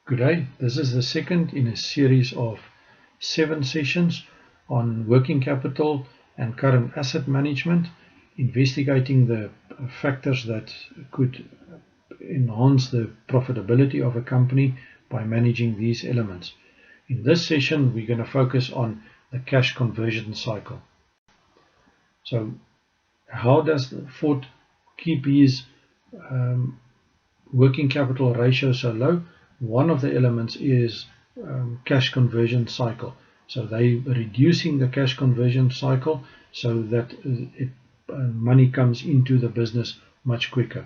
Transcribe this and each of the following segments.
Good day. This is the second in a series of 7 sessions on working capital and current asset management, investigating the factors that could enhance the profitability of a company by managing these elements. In this session, we're going to focus on the cash conversion cycle. So, how does Ford keep his working capital ratio so low? One of the elements is cash conversion cycle. So they reducing the cash conversion cycle so that money comes into the business much quicker.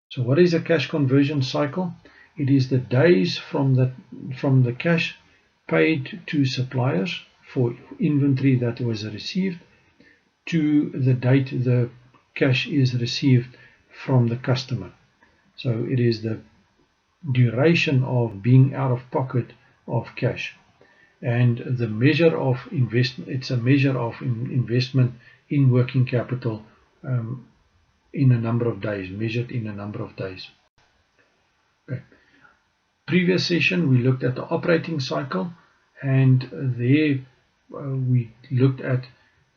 So what is a cash conversion cycle? It is the days from the cash paid to suppliers for inventory that was received to the date the cash is received from the customer. So it is the duration of being out of pocket of cash, and the measure of investment, it's a measure of investment in working capital in a number of days, measured in a number of days. Okay. Previous session we looked at the operating cycle, and there we looked at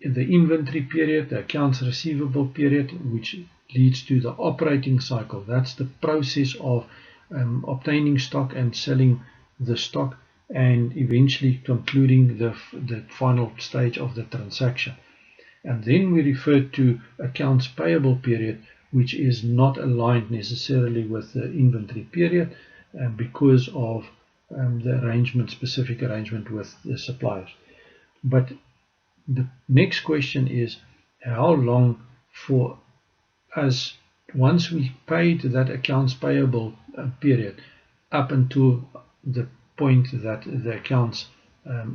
the inventory period, the accounts receivable period, which leads to the operating cycle. That's the process of obtaining stock and selling the stock, and eventually concluding the final stage of the transaction. And then we referred to accounts payable period, which is not aligned necessarily with the inventory period because of the specific arrangement with the suppliers. But the next question is, how long for us, once we paid that accounts payable period, up until the point that the accounts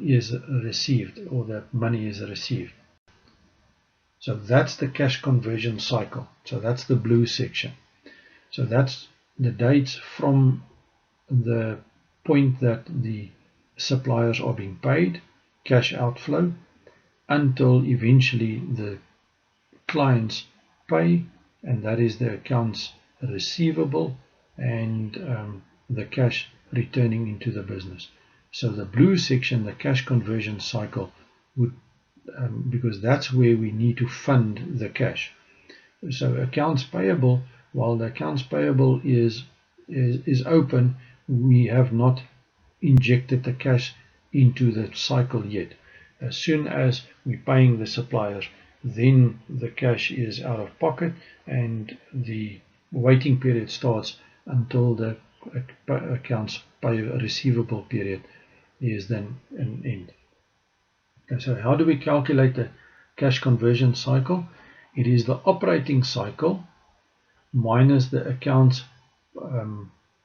is received, or that money is received. So that's the cash conversion cycle. So that's the blue section. So that's the dates from the point that the suppliers are being paid, cash outflow, until eventually the clients pay, and that is the accounts receivable and the cash returning into the business. So the blue section, the cash conversion cycle, would because that's where we need to fund the cash. So accounts payable, while the accounts payable is open, we have not injected the cash into the cycle yet. As soon as we're paying the suppliers, then the cash is out of pocket, and the waiting period starts until the accounts receivable period is then an end. Okay, so how do we calculate the cash conversion cycle? It is the operating cycle minus the accounts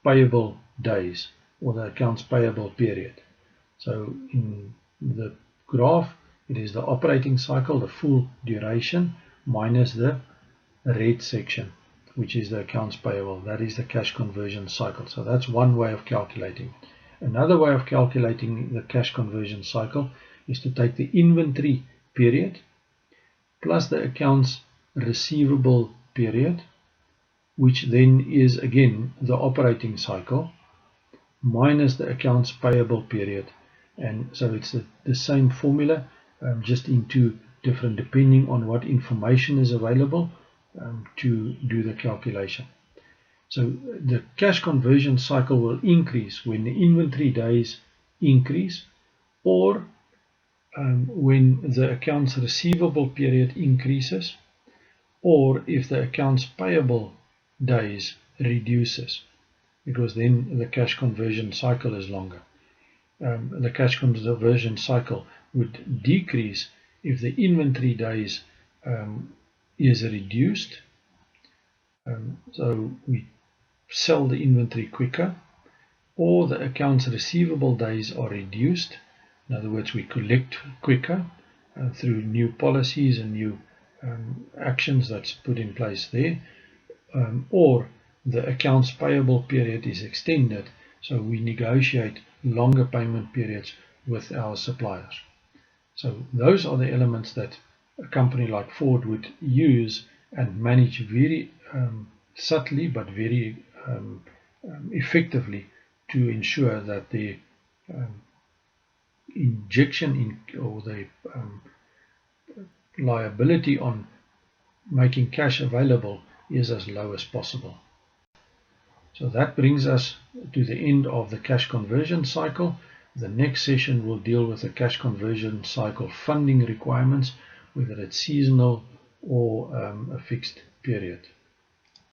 payable days, or the accounts payable period. So in the graph, it is the operating cycle, the full duration, minus the red section, which is the accounts payable. That is the cash conversion cycle. So that's one way of calculating it. Another way of calculating the cash conversion cycle is to take the inventory period plus the accounts receivable period, which then is again the operating cycle, minus the accounts payable period. And so it's the same formula, just in two different, depending on what information is available to do the calculation. So the cash conversion cycle will increase when the inventory days increase, or when the accounts receivable period increases, or if the accounts payable days reduces, because then the cash conversion cycle is longer. The cash conversion cycle would decrease if the inventory days is reduced, so we sell the inventory quicker, or the accounts receivable days are reduced. In other words, we collect quicker through new policies and new actions that's put in place there, or the accounts payable period is extended, so we negotiate longer payment periods with our suppliers. So those are the elements that a company like Ford would use and manage very subtly, but very effectively to ensure that the injection or the liability on making cash available is as low as possible. So that brings us to the end of the cash conversion cycle. The next session will deal with the cash conversion cycle funding requirements, whether it's seasonal or a fixed period.